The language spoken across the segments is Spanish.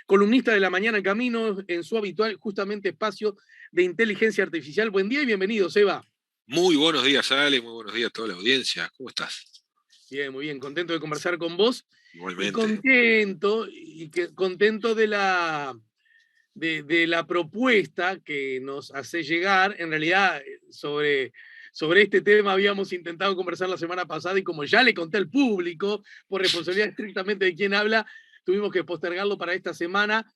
columnista de La Mañana en Camino, en su habitual justamente espacio de inteligencia artificial. Buen día y bienvenido, Seba. Muy buenos días, Ale, muy buenos días a toda la audiencia. ¿Cómo estás? Bien, muy bien, contento de conversar con vos y Igualmente. contento de la propuesta que nos hace llegar. En realidad, sobre este tema habíamos intentado conversar la semana pasada y como ya le conté al público, por responsabilidad estrictamente de quien habla, tuvimos que postergarlo para esta semana.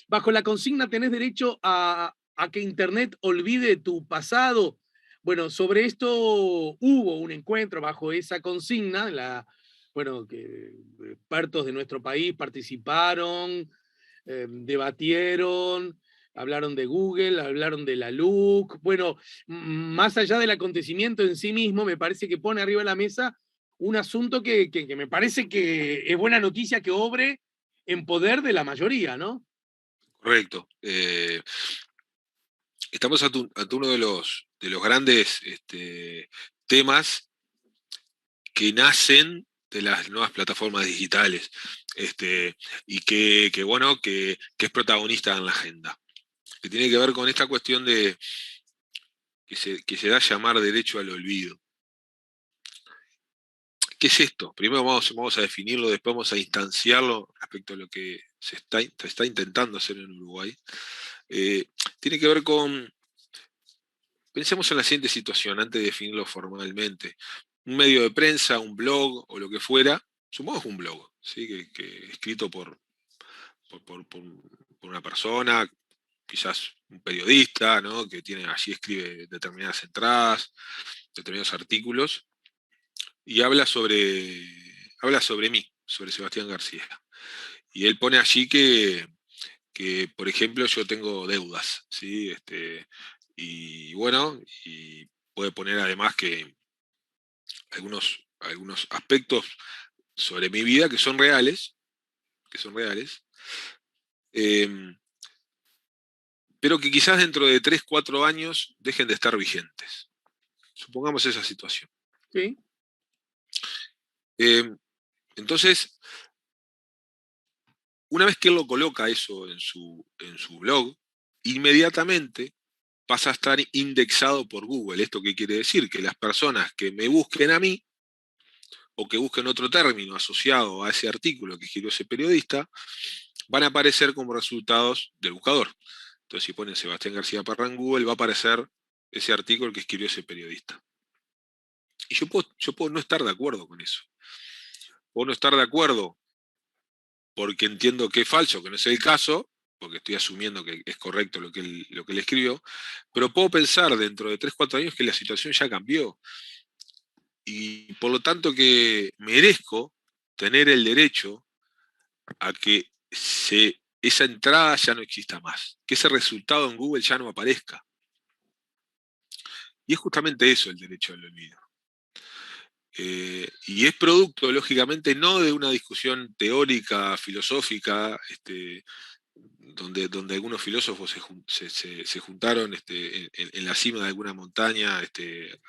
Bajo la consigna, ¿tenés derecho a que Internet olvide tu pasado? Bueno, sobre esto hubo un encuentro bajo esa consigna, bueno, que expertos de nuestro país participaron, debatieron, hablaron de Google, hablaron de la LUC. Bueno, más allá del acontecimiento en sí mismo, me parece que pone arriba de la mesa un asunto que me parece que es buena noticia que obre en poder de la mayoría, ¿no? Correcto. Estamos ante uno de los grandes temas que nacen de las nuevas plataformas digitales y bueno, que es protagonista en la agenda. Que tiene que ver con esta cuestión de que se da a llamar derecho al olvido. ¿Qué es esto? Primero vamos a definirlo, después vamos a instanciarlo respecto a lo que se está intentando hacer en Uruguay. Tiene que ver con, pensemos en la siguiente situación antes de definirlo formalmente. Un medio de prensa, un blog o lo que fuera, supongamos un blog, ¿sí? Que escrito por, por- por- por una persona, quizás un periodista, ¿no? Que tiene, allí escribe determinadas entradas, determinados artículos, y habla sobre mí, sobre Sebastián García. Y él pone allí que, por ejemplo, yo tengo deudas, ¿sí? Y bueno, y puede poner además que algunos aspectos sobre mi vida que son reales, eh, pero que quizás dentro de 3 4 años dejen de estar vigentes. Supongamos esa situación. Sí. Eh, entonces, una vez que él lo coloca eso en su blog, inmediatamente pasa a estar indexado por Google. ¿Esto qué quiere decir? Que las personas que me busquen a mí o que busquen otro término asociado a ese artículo que escribió ese periodista, van a aparecer como resultados del buscador. Entonces, si ponen Sebastián García Parra en Google, va a aparecer ese artículo que escribió ese periodista. Y yo puedo no estar de acuerdo con eso. Puedo no estar de acuerdo porque entiendo que es falso, que no es el caso, porque estoy asumiendo que es correcto lo que él escribió, pero puedo pensar dentro de 3 4 años que la situación ya cambió y por lo tanto que merezco tener el derecho a que esa entrada ya no exista más, que ese resultado en Google ya no aparezca. Y es justamente eso el derecho al olvido. Y es producto, lógicamente, no de una discusión teórica, filosófica, donde algunos filósofos se juntaron en la cima de alguna montaña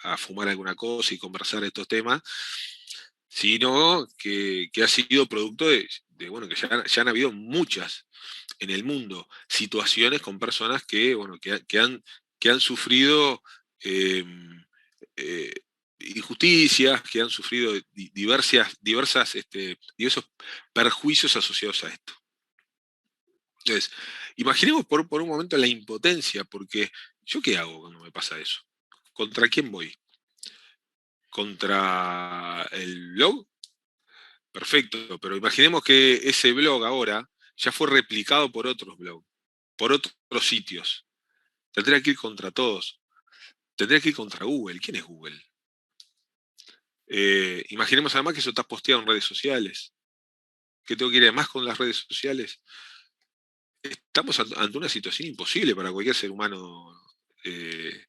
a fumar alguna cosa y conversar estos temas, sino que ha sido producto bueno, que ya han habido muchas en el mundo situaciones con personas que, bueno, que han sufrido eh, eh, injusticias, que han sufrido diversos perjuicios asociados a esto. Entonces, imaginemos por un momento la impotencia, porque ¿yo qué hago cuando me pasa eso? ¿Contra quién voy? ¿Contra el blog? Perfecto, pero imaginemos que ese blog ahora ya fue replicado por otros blogs, por otros sitios. Tendría que ir contra todos. Tendría que ir contra Google. ¿Quién es Google? Imaginemos además que eso está posteado en redes sociales. ¿Qué tengo que ir además con las redes sociales? Estamos ante una situación imposible para cualquier ser humano eh,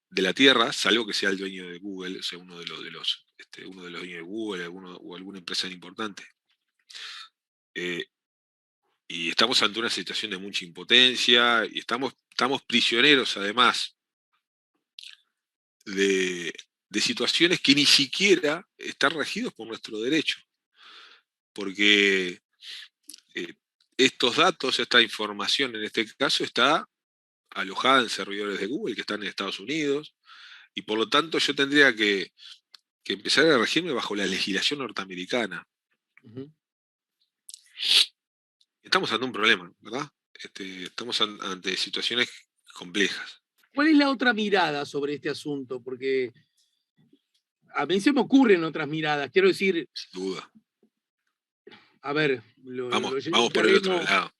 de la Tierra, salvo que sea el dueño de Google, o sea, uno de los dueños de Google o alguna empresa importante. Eh, y estamos ante una situación de mucha impotencia y estamos prisioneros además de, de situaciones que ni siquiera están regidos por nuestro derecho, porque estos datos, esta información en este caso, está alojada en servidores de Google que están en Estados Unidos, y por lo tanto yo tendría que empezar a regirme bajo la legislación norteamericana. Ujú. Estamos ante un problema, ¿verdad? Estamos ante situaciones complejas. ¿Cuál es la otra mirada sobre este asunto? Porque a mí se me ocurren otras miradas. Quiero decir, Sin duda. a ver, Vamos un por el otro terreno lado.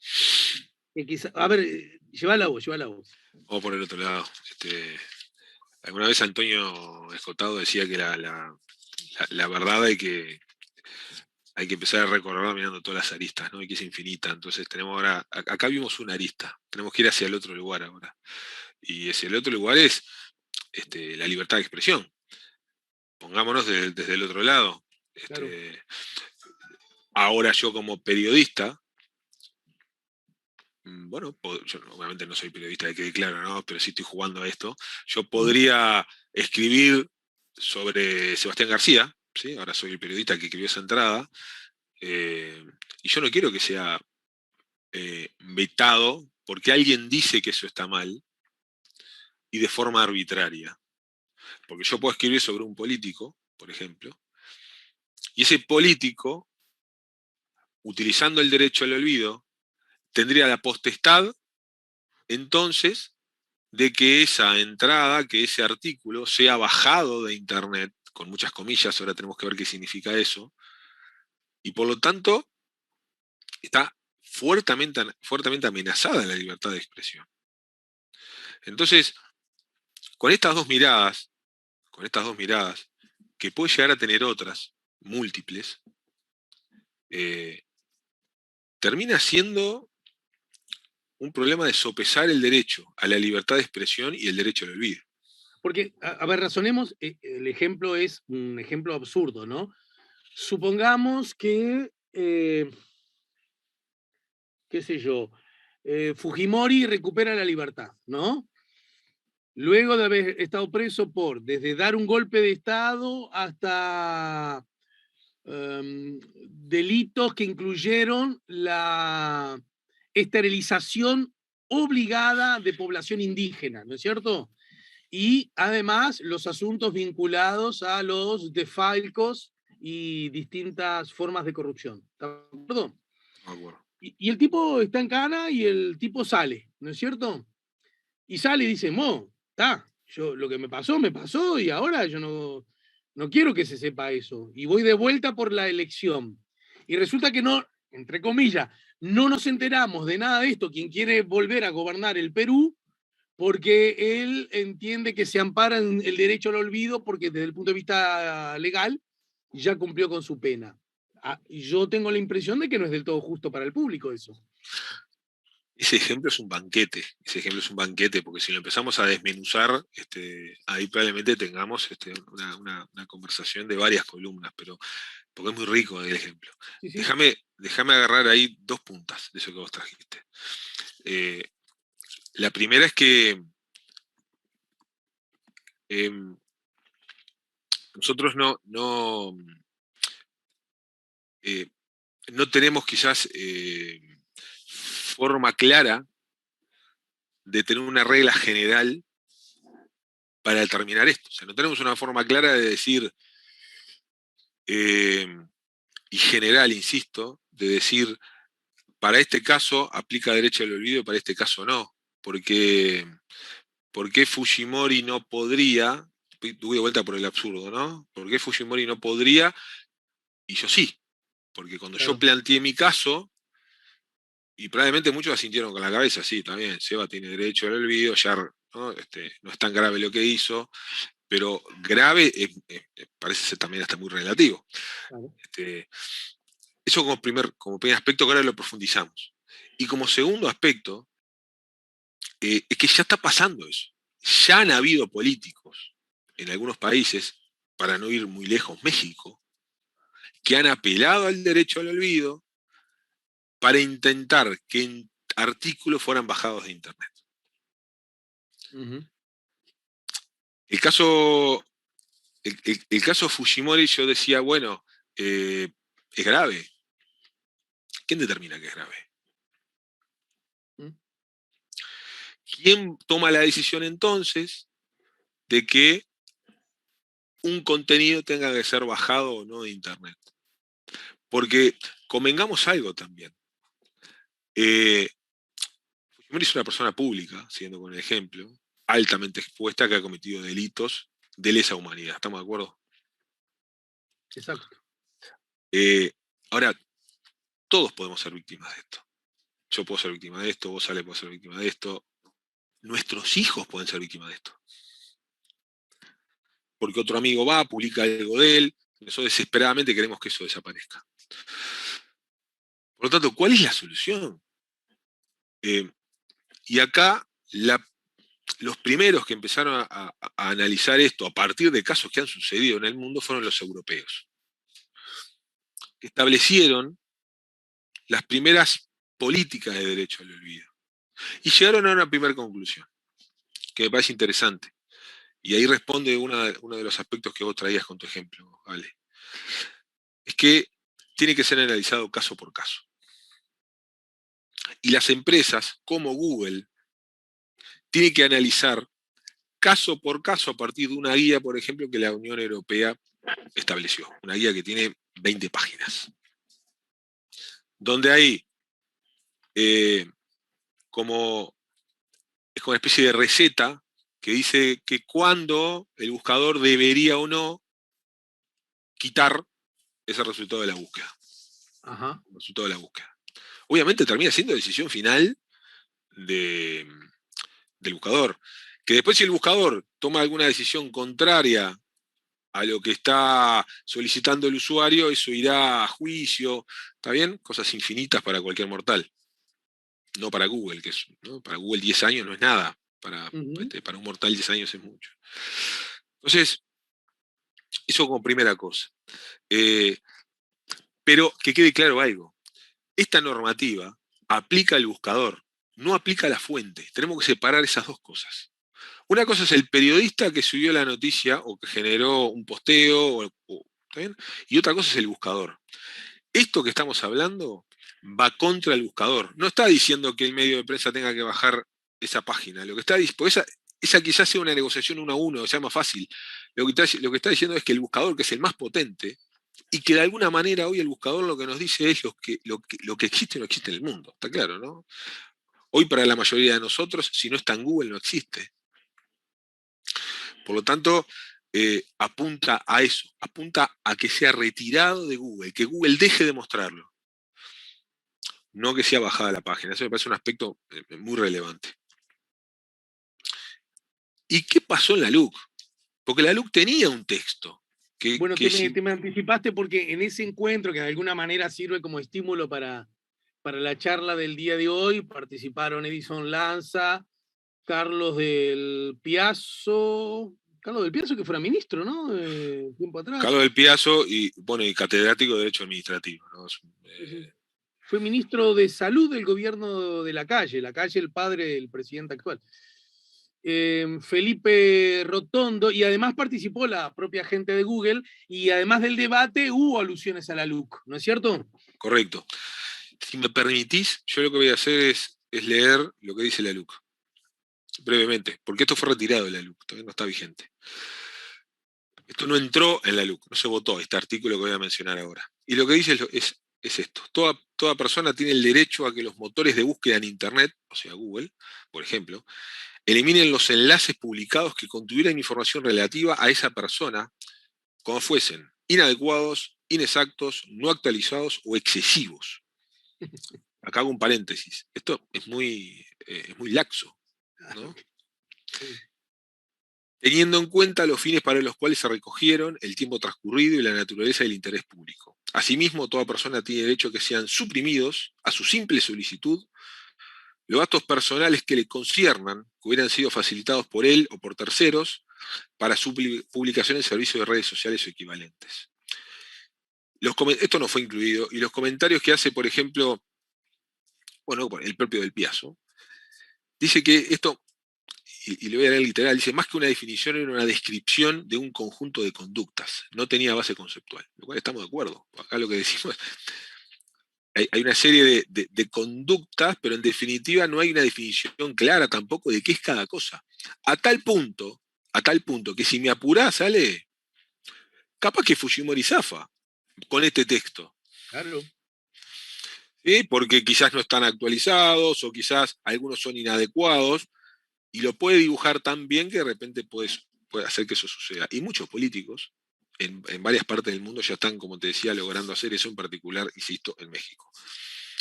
que quizá, a ver, lleva la voz, lleva la voz. Vamos por el otro lado. Alguna vez Antonio Escotado decía que la verdad hay que empezar a recorrerla mirando todas las aristas, ¿no? Y que es infinita. Entonces tenemos ahora, acá vimos una arista, tenemos que ir hacia el otro lugar ahora. Y hacia el otro lugar es la libertad de expresión. Pongámonos desde el otro lado. Claro. Ahora yo como periodista, bueno, yo obviamente no soy periodista, que quede claro, ¿no? Pero sí estoy jugando a esto. Yo podría escribir sobre Sebastián García, ¿sí? Ahora soy el periodista que escribió esa entrada, y yo no quiero que sea vetado porque alguien dice que eso está mal y de forma arbitraria. Porque yo puedo escribir sobre un político, por ejemplo, y ese político, utilizando el derecho al olvido, tendría la potestad, entonces, de que esa entrada, que ese artículo sea bajado de Internet, con muchas comillas, ahora tenemos que ver qué significa eso, y por lo tanto está fuertemente amenazada la libertad de expresión. Entonces, con estas dos miradas, que puede llegar a tener otras, múltiples, eh, termina siendo un problema de sopesar el derecho a la libertad de expresión y el derecho al olvido. Porque, a ver, razonemos, el ejemplo es un ejemplo absurdo, ¿no? Supongamos que, qué sé yo, Fujimori recupera la libertad, ¿no? Luego de haber estado preso por desde dar un golpe de Estado hasta delitos que incluyeron la esterilización obligada de población indígena, ¿no es cierto? Y además los asuntos vinculados a los desfalcos y distintas formas de corrupción. ¿Está de acuerdo? No me acuerdo. Y el tipo está en cana y el tipo sale, ¿no es cierto? Y sale y dice, está, yo lo que me pasó y ahora yo no quiero que se sepa eso. Y voy de vuelta por la elección. Y resulta que no, entre comillas, no nos enteramos de nada de esto, quien quiere volver a gobernar el Perú, porque él entiende que se ampara en el derecho al olvido porque desde el punto de vista legal ya cumplió con su pena. Yo tengo la impresión de que no es del todo justo para el público eso. Ese ejemplo es un banquete, porque si lo empezamos a desmenuzar, ahí probablemente tengamos una conversación de varias columnas, pero porque es muy rico el ejemplo. Sí, sí. Déjame agarrar ahí dos puntas de eso que vos trajiste. La primera es que nosotros no tenemos quizás forma clara de tener una regla general para determinar esto. O sea, no tenemos una forma clara de decir, y general, insisto, de decir, para este caso aplica derecho al olvido y para este caso no. Porque, ¿por qué Fujimori no podría? Tuve vuelta por el absurdo, ¿no? ¿Por qué Fujimori no podría y yo sí? Porque cuando yo Claro. planteé mi caso, y probablemente muchos asintieron con la cabeza, sí, también, Seba tiene derecho al olvido, ya no, no es tan grave lo que hizo, pero grave parece ser también hasta muy relativo. Claro. Eso como primer aspecto que ahora lo profundizamos. Y como segundo aspecto, es que ya está pasando eso. Ya han habido políticos en algunos países, para no ir muy lejos, México, que han apelado al derecho al olvido para intentar que artículos fueran bajados de Internet. Uh-huh. El caso, el caso Fujimori, yo decía, bueno, es grave. ¿Quién determina que es grave? ¿Quién toma la decisión entonces de que un contenido tenga que ser bajado o no de Internet? Porque convengamos algo también. Fujimori es una persona pública, siendo con el ejemplo, altamente expuesta, que ha cometido delitos de lesa humanidad. ¿Estamos de acuerdo? Exacto. Ahora, todos podemos ser víctimas de esto. Yo puedo ser víctima de esto, vos, Ale, podés ser víctima de esto. Nuestros hijos pueden ser víctimas de esto. Porque otro amigo va, publica algo de él, nosotros desesperadamente queremos que eso desaparezca. Por lo tanto, ¿cuál es la solución? Y acá los primeros que empezaron a analizar esto a partir de casos que han sucedido en el mundo fueron los europeos, que establecieron las primeras políticas de derecho al olvido. Y llegaron a una primera conclusión, que me parece interesante. Y ahí responde uno de los aspectos que vos traías con tu ejemplo, Ale. Es que tiene que ser analizado caso por caso. Y las empresas, como Google, tienen que analizar caso por caso a partir de una guía, por ejemplo, que la Unión Europea estableció. Una guía que tiene 20 páginas. Donde hay como es como una especie de receta que dice que cuándo el buscador debería o no quitar ese resultado de la búsqueda. Ajá. El resultado de la búsqueda. Obviamente termina siendo decisión final del buscador. Que después si el buscador toma alguna decisión contraria a lo que está solicitando el usuario, eso irá a juicio, ¿está bien? Cosas infinitas para cualquier mortal. No para Google, ¿no? Para Google 10 años no es nada. Para un mortal 10 años es mucho. Entonces, eso como primera cosa. Pero que quede claro algo. Esta normativa aplica al buscador, no aplica a la fuente. Tenemos que separar esas dos cosas. Una cosa es el periodista que subió la noticia o que generó un posteo, ¿está bien? Y otra cosa es el buscador. Esto que estamos hablando va contra el buscador. No está diciendo que el medio de prensa tenga que bajar esa página. Lo que está diciendo, esa quizás sea una negociación uno a uno, sea más fácil. Lo que está diciendo es que el buscador, que es el más potente, y que de alguna manera hoy el buscador lo que nos dice es lo que existe no existe en el mundo. Está claro, ¿no? Hoy para la mayoría de nosotros, si no está en Google, no existe. Por lo tanto, apunta a eso, apunta a que sea retirado de Google, que Google deje de mostrarlo, no que sea bajada la página. Eso me parece un aspecto muy relevante. ¿Y qué pasó en la LUC? Porque la LUC tenía un texto. Bueno, te me anticipaste porque en ese encuentro, que de alguna manera sirve como estímulo para la charla del día de hoy, participaron Edison Lanza, Carlos del Piazzo que fuera ministro, ¿no? Tiempo atrás. Carlos del Piazzo y, bueno, y catedrático de Derecho Administrativo, ¿no? Fue ministro de Salud del gobierno de Lacalle, el padre del presidente actual. Felipe Rotondo, y además participó la propia gente de Google, y además del debate hubo alusiones a la LUC, ¿no es cierto? Correcto. Si me permitís, yo lo que voy a hacer es leer lo que dice la LUC, brevemente, porque esto fue retirado de la LUC, todavía no está vigente. Esto no entró en la LUC, no se votó este artículo que voy a mencionar ahora. Y lo que dice es esto. Toda persona tiene el derecho a que los motores de búsqueda en Internet, o sea, Google, por ejemplo, eliminen los enlaces publicados que contuvieran información relativa a esa persona, como fuesen inadecuados, inexactos, no actualizados o excesivos. Acá hago un paréntesis. Esto es muy laxo, ¿no? Teniendo en cuenta los fines para los cuales se recogieron, el tiempo transcurrido y la naturaleza del interés público. Asimismo, toda persona tiene derecho a que sean suprimidos, a su simple solicitud, los datos personales que le conciernan, que hubieran sido facilitados por él o por terceros, para su publicación en servicios de redes sociales o equivalentes. Esto no fue incluido, y los comentarios que hace, por ejemplo, bueno, el propio del Piazzo, dice que esto, y le voy a leer literal, dice, más que una definición era una descripción de un conjunto de conductas, no tenía base conceptual, lo cual estamos de acuerdo. Acá lo que decimos hay una serie de conductas, pero en definitiva no hay una definición clara tampoco de qué es cada cosa. A tal punto que si me apurás, sale, capaz que Fujimori zafa con este texto. Claro. ¿Sí? Porque quizás no están actualizados o quizás algunos son inadecuados y lo puede dibujar tan bien que de repente puede hacer que eso suceda. Y muchos políticos en varias partes del mundo ya están, como te decía, logrando hacer eso, en particular, insisto, en México.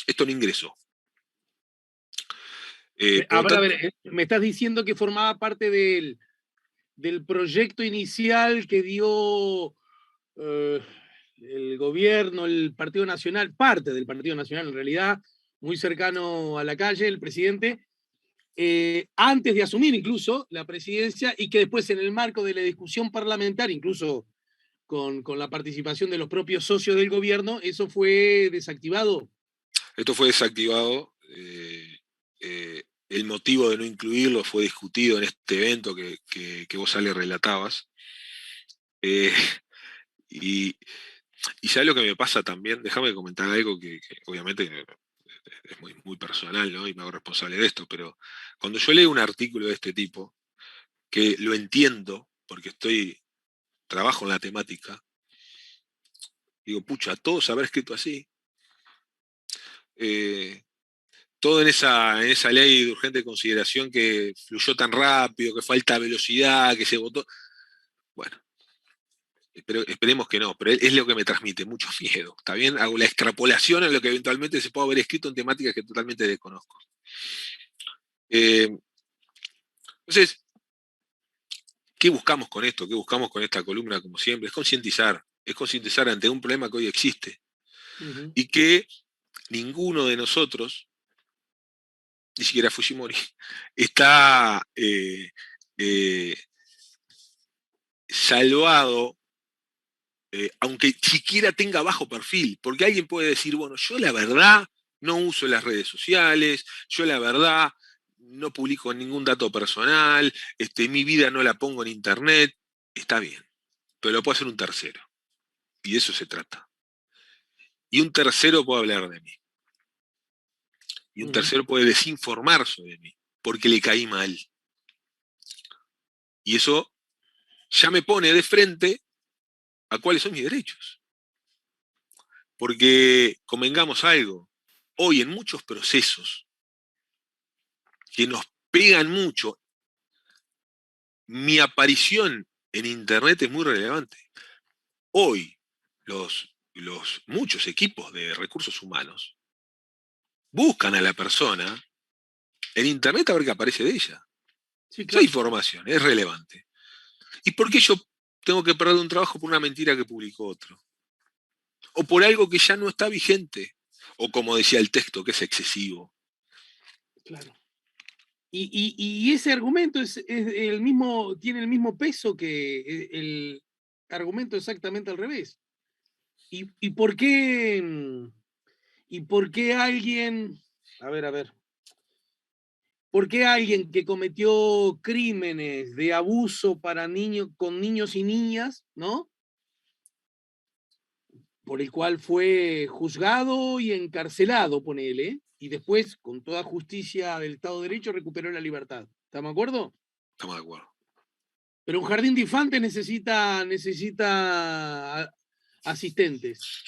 Esto no ingresó. Por lo A ver, tanto, me estás diciendo que formaba parte del proyecto inicial que dio eh, el gobierno, el Partido Nacional, parte del Partido Nacional en realidad, muy cercano a la calle, el presidente, antes de asumir incluso la presidencia y que después en el marco de la discusión parlamentaria, incluso con la participación de los propios socios del gobierno, eso fue desactivado. esto fue desactivado. El motivo de no incluirlo fue discutido en este evento que vos, Ale, relatabas. Eh, y, y ya lo que me pasa también, déjame comentar algo que obviamente es muy, muy personal, ¿no? Y me hago responsable de esto, pero cuando yo leo un artículo de este tipo, que lo entiendo, porque trabajo en la temática, digo, pucha, todos haber escrito así. Eh, Todo en esa ley de urgente consideración que fluyó tan rápido, que falta velocidad, que se votó. Bueno, esperemos que no, pero es lo que me transmite mucho miedo. ¿Está bien? Hago la extrapolación a lo que eventualmente se puede haber escrito en temáticas que totalmente desconozco. Eh, entonces, ¿qué buscamos con esto? ¿Qué buscamos con esta columna, como siempre? Es concientizar ante un problema que hoy existe Uh -huh. y que ninguno de nosotros, ni siquiera Fujimori, está eh, salvado, aunque siquiera tenga bajo perfil, porque alguien puede decir, bueno, yo la verdad no uso las redes sociales, yo la verdad no publico ningún dato personal, mi vida no la pongo en internet, está bien, pero lo puede hacer un tercero, y de eso se trata. Y un tercero puede hablar de mí, y Uh un -huh. tercero puede desinformar sobre mí, porque le caí mal. Y eso ya me pone de frente a cuáles son mis derechos. Porque convengamos algo, hoy en muchos procesos que nos pegan mucho, mi aparición en Internet es muy relevante. Hoy los muchos equipos de recursos humanos buscan a la persona en Internet a ver qué aparece de ella. Sí, Esa claro. información es relevante. ¿Y por qué yo tengo que perder un trabajo por una mentira que publicó otro? O por algo que ya no está vigente. O como decía el texto, que es excesivo. Claro. Y ese argumento el mismo, tiene el mismo peso que el argumento exactamente al revés. ¿Y por qué? ¿Y por qué alguien, a ver, por qué alguien que cometió crímenes de abuso para niños, con niños y niñas, ¿no? Por el cual fue juzgado y encarcelado, ponele, y después, con toda justicia del Estado de Derecho, recuperó la libertad. ¿Estamos de acuerdo? Estamos de acuerdo. Pero un jardín de infantes necesita asistentes.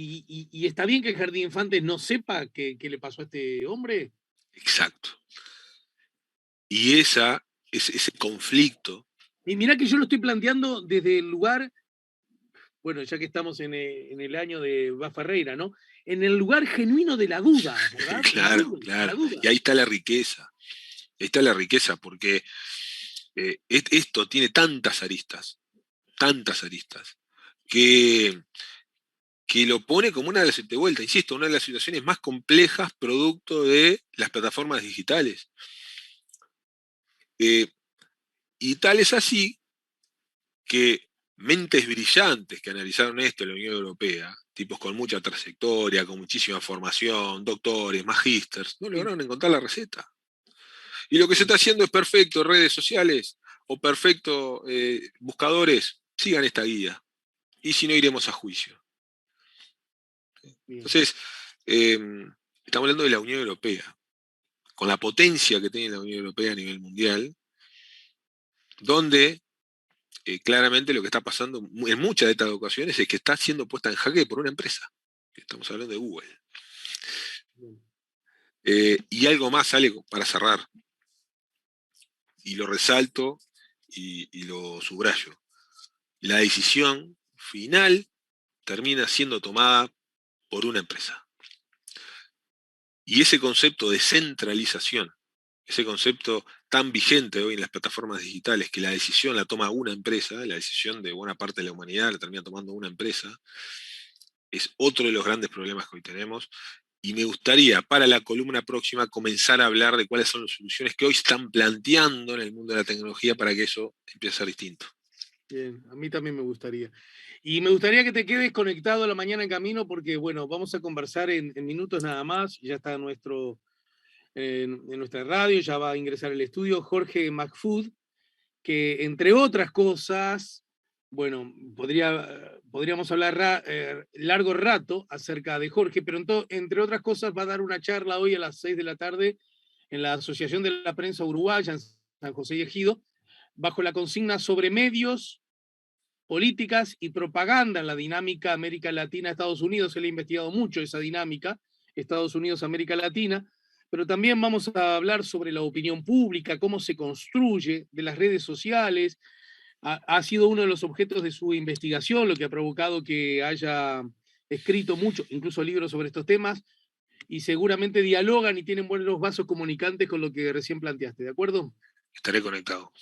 Y está bien que el jardín de infantes no sepa qué le pasó a este hombre. Exacto. Y ese conflicto. Y mirá que yo lo estoy planteando desde el lugar, bueno, ya que estamos en el año de Ferreira, ¿no? En el lugar genuino de la duda, ¿verdad? De la Claro, duda, de la claro. duda. Y ahí está la riqueza. Ahí está la riqueza, porque esto tiene tantas aristas, que lo pone como de vuelta, insisto, una de las situaciones más complejas producto de las plataformas digitales. Eh, y tal es así que mentes brillantes que analizaron esto en la Unión Europea, tipos con mucha trayectoria, con muchísima formación, doctores, magísters, no Sí, lograron encontrar la receta. Y lo que se bien, está haciendo es perfecto, redes sociales o perfecto, buscadores, sigan esta guía. Y si no, iremos a juicio. bien. Entonces, Estamos hablando de la Unión Europea, con la potencia que tiene la Unión Europea a nivel mundial, donde claramente lo que está pasando en muchas de estas ocasiones es que está siendo puesta en jaque por una empresa. Estamos hablando de Google. Y algo más sale para cerrar, y lo resalto y lo subrayo. La decisión final termina siendo tomada por una empresa. Y ese concepto de centralización, ese concepto tan vigente hoy en las plataformas digitales, que la decisión la toma una empresa, la decisión de buena parte de la humanidad la termina tomando una empresa, es otro de los grandes problemas que hoy tenemos. Y me gustaría, para la columna próxima, comenzar a hablar de cuáles son las soluciones que hoy se están planteando en el mundo de la tecnología para que eso empiece a ser distinto. Bien, a mí también me gustaría. Y me gustaría que te quedes conectado a La Mañana en Camino porque, bueno, vamos a conversar en minutos nada más. Ya está en nuestra radio, ya va a ingresar al estudio Jorge McFood, que entre otras cosas, bueno, podríamos hablar largo rato acerca de Jorge, pero entre otras cosas va a dar una charla hoy a las 6 de la tarde en la Asociación de la Prensa Uruguaya en San José y Ejido, bajo la consigna sobre medios, políticas y propaganda en la dinámica América Latina-Estados Unidos. Él ha investigado mucho esa dinámica, Estados Unidos-América Latina, pero también vamos a hablar sobre la opinión pública, cómo se construye, de las redes sociales. Ha sido uno de los objetos de su investigación, lo que ha provocado que haya escrito mucho, incluso libros sobre estos temas, y seguramente dialogan y tienen buenos vasos comunicantes con lo que recién planteaste, ¿de acuerdo? Estaré conectado.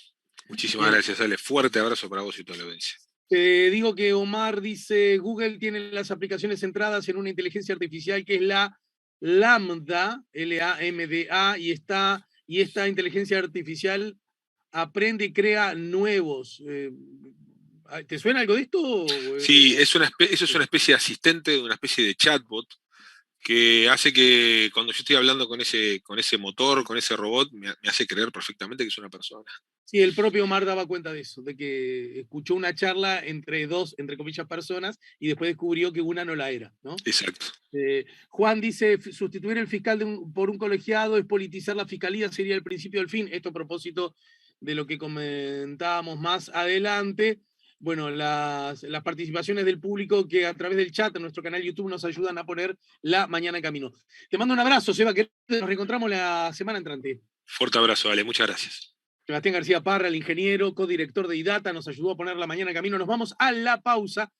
Muchísimas Bien. gracias, Ale. Fuerte abrazo para vos y toda la audiencia. Te digo que Omar dice, Google tiene las aplicaciones centradas en una inteligencia artificial que es la Lambda, L-A-M-D-A, y esta inteligencia artificial aprende y crea nuevos. ¿Te suena algo de esto? Sí, eso es una especie de asistente, una especie de chatbot, que hace que cuando yo estoy hablando con ese motor, con ese robot, me hace creer perfectamente que es una persona. Sí, el propio Omar daba cuenta de eso, de que escuchó una charla entre dos, entre comillas, personas y después descubrió que una no la era, ¿no? Exacto. Juan dice, sustituir el fiscal por un colegiado es politizar la fiscalía, sería el principio del fin. Esto a propósito de lo que comentábamos más adelante. Bueno, las participaciones del público que a través del chat en nuestro canal YouTube nos ayudan a poner La Mañana en Camino. Te mando un abrazo, Seba, que nos reencontramos la semana entrante. Fuerte abrazo, Ale. Muchas gracias. Sebastián García Parra, el ingeniero, codirector de IDATA, nos ayudó a poner La Mañana en Camino. Nos vamos a la pausa.